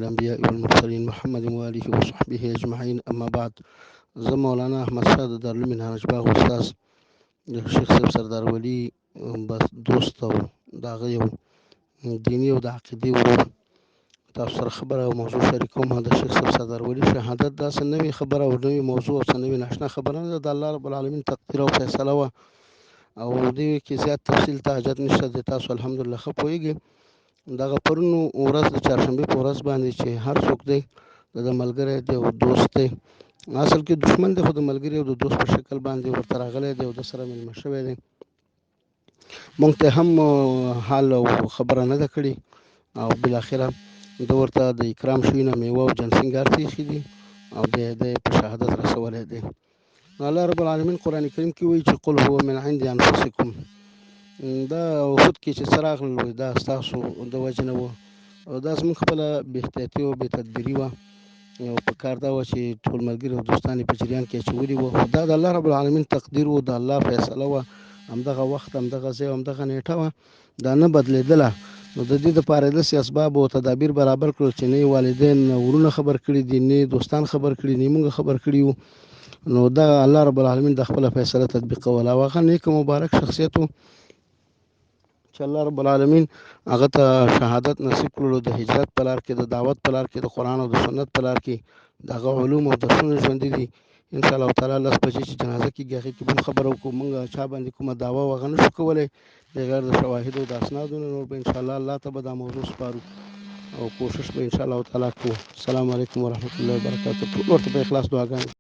الأنبياء والمرسلين محمد وآله وصحبه أجمعين. أما بعد، زه مولانا احمد شاه د دارالعلوم منهاج باغ استاد د شیخ صاحب سردار ولی بس دوست او د هغه یو دیني او د عقیدې ورور تاسو سره خبره او موضوع شریکوم. د شیخ صاحب سردار ولی شهادت داسې نوې خبره او نوې موضوع او څه نوې ناشنا خبره نه ده، د الله رب العالمین تقدیر او فیصله وه او دې کې زیات تفصیل ته حاجت نشته. د تاسو الحمدلله ښه پوهېږئ. دغه پرون ورځ د چهارشنبې په ورځ باندې چې هر څوک دی د ملګری دی او دوست دی، اصل کې دشمن دی خو د ملګري او د دوست په شکل باندې ورته راغلی دی او د سره مېلمه شوی دی. مونږ ته هم حال او خبره نه ده کړې او بالاخره د ورته د اکرام شوي نه میوه او جنسینګار ته ایښي دي او بیا یې په شهادت رسولی دی. الله رب العالمین قرآن کریم کې وایي چې قل هو من عند انفسکم، دا خود کې چې څه راغلل دا ستاسو د وجې نه وه او دا زموږ خپله بې احتیاطي او بې تدبیري وه او په کار دا وه چې ټول ملګري او دوستان یې په جریان کې اچولي وه، خو دا د الله رب العالمین تقدیر و، د الله فیصله وه، همدغه وخت همدغه ځای همدغه نیټه وه، دا نه بدلېدله. نو د دې دپاره یې داسې اسباب او تدابیر برابر کړل چې نه یې والدین ورونه خبر کړي دي، نه یې دوستان خبر کړي، نه یې مونږ خبر کړي وو. نو دا الله رب العالمین د خپله فیصله تطبیقوله او هغه نیک مبارک شخصیت و چې الله رب العالمین هغه ته شهادت نصیب کړلو د هجرت په لار کې، د دعوت په لار کې، د قرآن او د سنت په لار کې د هغه علوم او درسونه ژوندي دي. انشاءالله تعالی 10 بجې چې جنازه کېږي هغې کې به هم خبره وکړو. مونږ چا باندې کومه دعوه و هغه نه شو کولی بغیر د شواهدو او د اسنادو نه، نور به انشاءالله الله ته به دا موضوع سپارو او کوشش به انشاءالله تعالی کوو. السلام علیکم ورحمت الله وبرکاتو. ټول ورته په اخلاص دعاګانې